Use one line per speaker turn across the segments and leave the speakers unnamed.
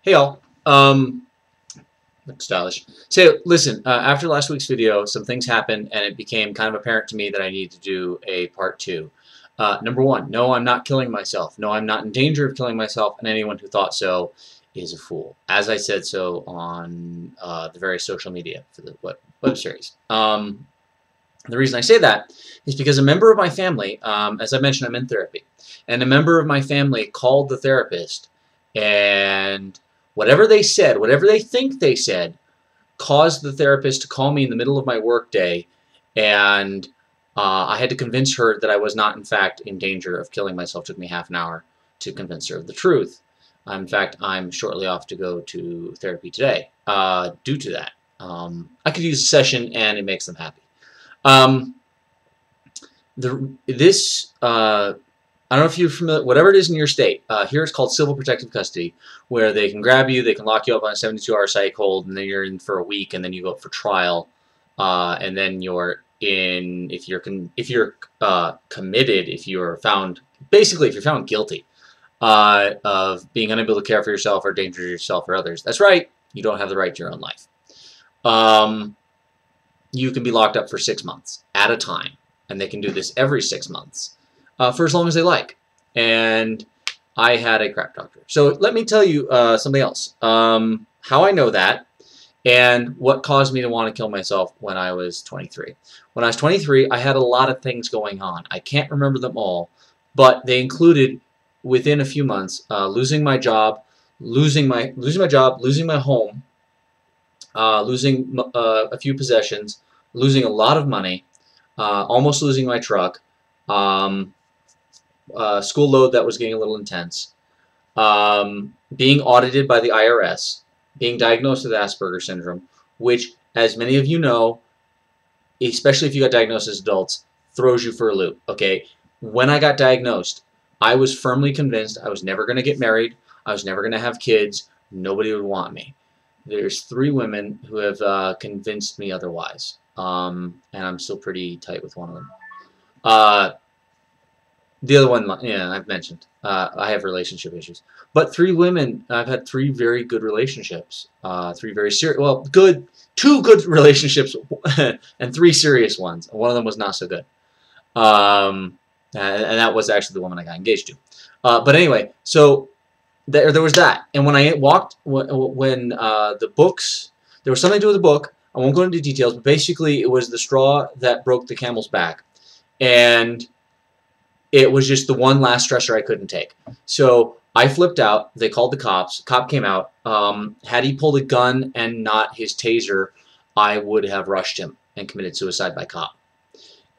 Hey y'all. Look stylish. So listen, after last week's video, some things happened, and it became kind of apparent to me that I need to do a part two. Number one, no, I'm not killing myself. No, I'm not in danger of killing myself, and anyone who thought so is a fool. As I said so on the various social media for the web series. The reason I say that is because a member of my family, as I mentioned, I'm in therapy, and a member of my family called the therapist, and whatever they said, whatever they think they said, caused the therapist to call me in the middle of my workday, and I had to convince her that I was not, in fact, in danger of killing myself. It took me half an hour to convince her of the truth. In fact, I'm shortly off to go to therapy today due to that. I could use a session, and it makes them happy. I don't know if you're familiar, whatever it is in your state, here it's called civil protective custody, where they can grab you, they can lock you up on a 72-hour psych hold, and then you're in for a week, and then you go up for trial, and then you're in, if you're committed, if you're found, basically if you're found guilty of being unable to care for yourself or danger to yourself or others. That's right, you don't have the right to your own life. You can be locked up for 6 months at a time, and they can do this every 6 months. For as long as they like. And I had a crap doctor. So let me tell you something else. How I know that and what caused me to want to kill myself when I was 23. When I was 23, I had a lot of things going on. I can't remember them all, but they included, within a few months, losing my job, losing my home, losing a few possessions, losing a lot of money, almost losing my truck, school load that was getting a little intense, being audited by the IRS, being diagnosed with Asperger's syndrome, which, as many of you know, especially if you got diagnosed as adults, throws you for a loop, okay? When I got diagnosed, I was firmly convinced I was never going to get married, I was never going to have kids, nobody would want me. There's 3 women who have convinced me otherwise, and I'm still pretty tight with one of them. The other one, yeah, I've mentioned. I have relationship issues. But 3 women, I've had 3 very good relationships. 3 very serious, well, 2 good relationships and 3 serious ones. One of them was not so good. And that was actually the woman I got engaged to. But anyway, so there was that. And when I walked, when the books, there was something to do with the book. I won't go into details, but basically it was the straw that broke the camel's back. And it was just the one last stressor I couldn't take. So I flipped out. They called the cops. Cop came out. Had he pulled a gun and not his taser, I would have rushed him and committed suicide by cop.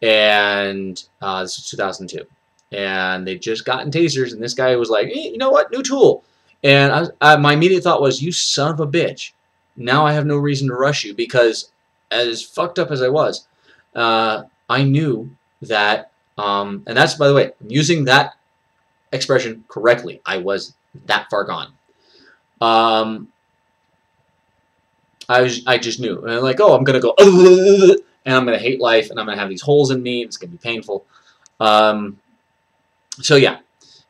And this was 2002. And they'd just gotten tasers, and this guy was like, hey, you know what, new tool. And my immediate thought was, you son of a bitch. Now I have no reason to rush you, because as fucked up as I was, I knew that, and that's, by the way, I'm using that expression correctly. I was that far gone. I just knew. And I'm like, oh, I'm going to go, and I'm going to hate life, and I'm going to have these holes in me, and it's going to be painful. So yeah,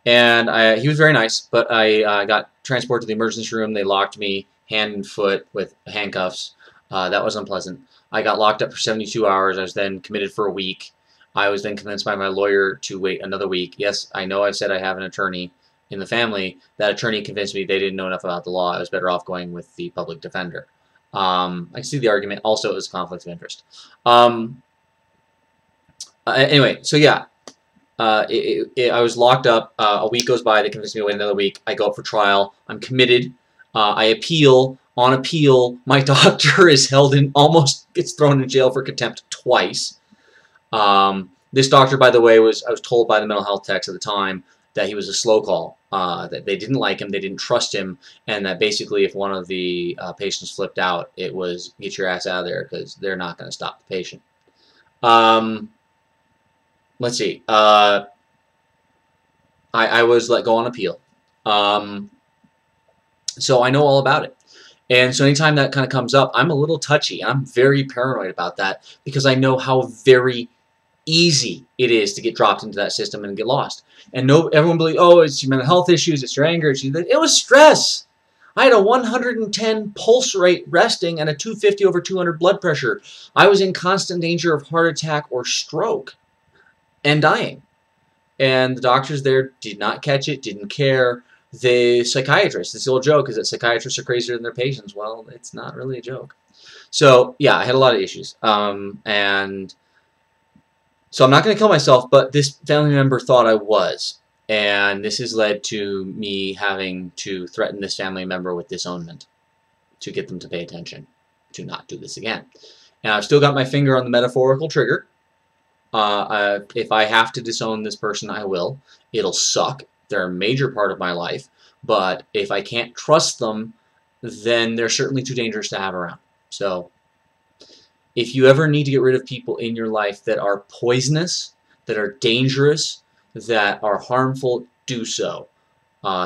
and he was very nice, but I got transported to the emergency room. They locked me hand and foot with handcuffs. That was unpleasant. I got locked up for 72 hours. I was then committed for a week. I was then convinced by my lawyer to wait another week. Yes, I know I've said I have an attorney in the family. That attorney convinced me they didn't know enough about the law. I was better off going with the public defender. I see the argument. Also, it was a conflict of interest. Anyway, so yeah. I was locked up. A week goes by. They convince me to wait another week. I go up for trial. I'm committed. I appeal. On appeal, my doctor is held in, almost gets thrown in jail for contempt twice. This doctor, by the way, I was told by the mental health techs at the time that he was a slow call. That they didn't like him, they didn't trust him, and that basically if one of the patients flipped out, it was get your ass out of there, because they're not going to stop the patient. Let's see. I was let go on appeal. So I know all about it. And so anytime that kind of comes up, I'm a little touchy. I'm very paranoid about that, because I know how very easy it is to get dropped into that system and get lost. And everyone believes, oh, it's your mental health issues, it's your anger, it was stress. I had a 110 pulse rate resting and a 250/200 blood pressure. I was in constant danger of heart attack or stroke and dying. And the doctors there did not catch it, didn't care. The psychiatrist, this old joke is that psychiatrists are crazier than their patients. Well, it's not really a joke. So, yeah, I had a lot of issues. And so I'm not going to kill myself, but this family member thought I was. And this has led to me having to threaten this family member with disownment to get them to pay attention, to not do this again. And I've still got my finger on the metaphorical trigger. If I have to disown this person, I will. It'll suck. They're a major part of my life. But if I can't trust them, then they're certainly too dangerous to have around. So if you ever need to get rid of people in your life that are poisonous, that are dangerous, that are harmful, do so.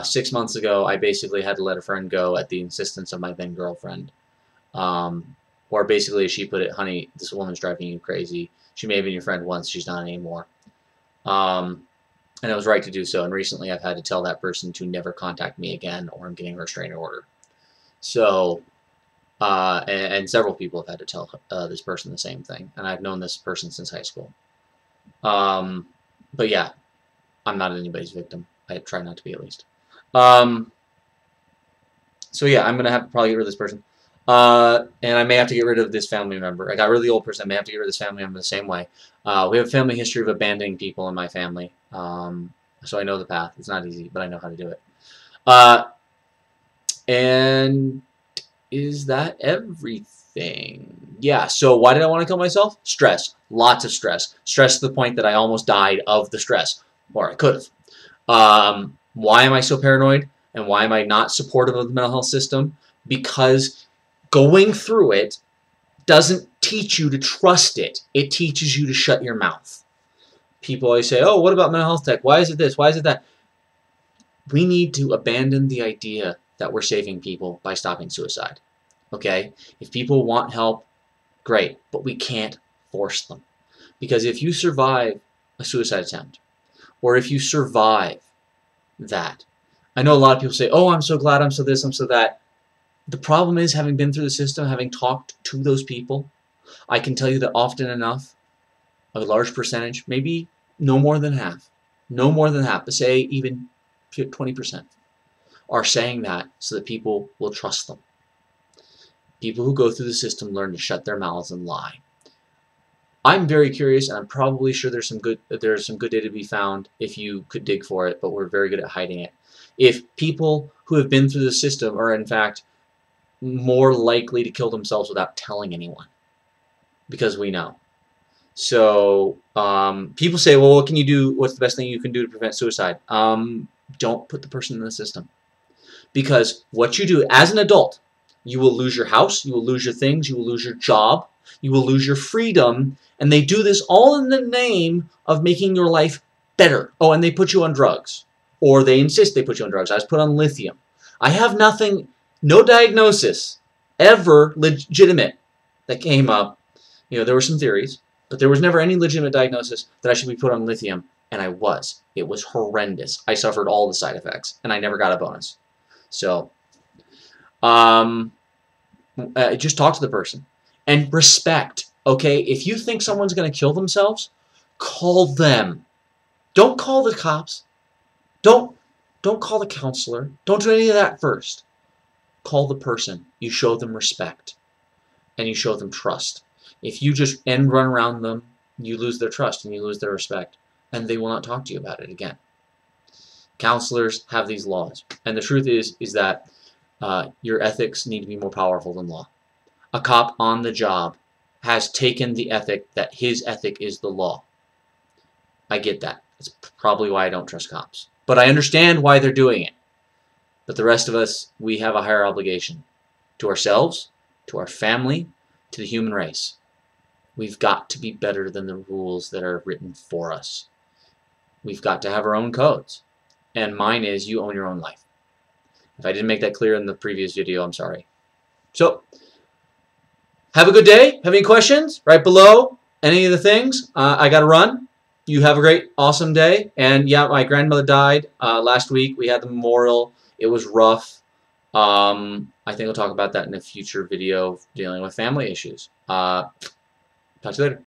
6 months ago, I basically had to let a friend go at the insistence of my then girlfriend. Or basically, as she put it, honey, this woman's driving you crazy. She may have been your friend once, she's not anymore. And I was right to do so. And recently I've had to tell that person to never contact me again, or I'm getting a restraining order. So, and several people have had to tell this person the same thing. And I've known this person since high school. But yeah, I'm not anybody's victim. I try not to be, at least. So yeah, I'm going to have to probably get rid of this person. And I may have to get rid of this family member. I got rid of the old person. I may have to get rid of this family member the same way. We have a family history of abandoning people in my family. So I know the path. It's not easy, but I know how to do it. And is that everything? Yeah, so why did I want to kill myself? Stress. Lots of stress. Stress to the point that I almost died of the stress. Or I could have. Why am I so paranoid? And why am I not supportive of the mental health system? Because going through it doesn't teach you to trust it. It teaches you to shut your mouth. People always say, oh, what about mental health tech? Why is it this? Why is it that? We need to abandon the idea that we're saving people by stopping suicide. Okay? If people want help, great. But we can't force them. Because if you survive a suicide attempt, or if you survive that, I know a lot of people say, oh, I'm so glad, I'm so this, I'm so that. The problem is, having been through the system, having talked to those people, I can tell you that often enough, a large percentage, maybe no more than half, but say even 20%, are saying that so that people will trust them. People who go through the system learn to shut their mouths and lie. I'm very curious, and I'm probably sure there's some good data to be found if you could dig for it, but we're very good at hiding it. If people who have been through the system are in fact more likely to kill themselves without telling anyone, because we know. So people say, well, what can you do? What's the best thing you can do to prevent suicide? Don't put the person in the system, because what you do as an adult, you will lose your house, you will lose your things, you will lose your job, you will lose your freedom, and they do this all in the name of making your life better. Oh, and they put you on drugs, or they insist they put you on drugs. I was put on lithium. I have nothing, no diagnosis ever legitimate that came up. You know, there were some theories, but there was never any legitimate diagnosis that I should be put on lithium, and I was. It was horrendous. I suffered all the side effects, and I never got a bonus. So, just talk to the person. And respect, okay? If you think someone's going to kill themselves, call them. Don't call the cops. Don't call the counselor. Don't do any of that first. Call the person. You show them respect. And you show them trust. If you just run around them, you lose their trust and you lose their respect. And they will not talk to you about it again. Counselors have these laws. And the truth is that your ethics need to be more powerful than law. A cop on the job has taken the ethic that his ethic is the law. I get that. That's probably why I don't trust cops. But I understand why they're doing it. But the rest of us, we have a higher obligation to ourselves, to our family, to the human race. We've got to be better than the rules that are written for us. We've got to have our own codes. And mine is you own your own life. If I didn't make that clear in the previous video, I'm sorry. So, have a good day. Have any questions? Right below any of the things. I got to run. You have a great, awesome day. And yeah, my grandmother died last week. We had the memorial. It was rough. I think we'll talk about that in a future video dealing with family issues. Talk to you later.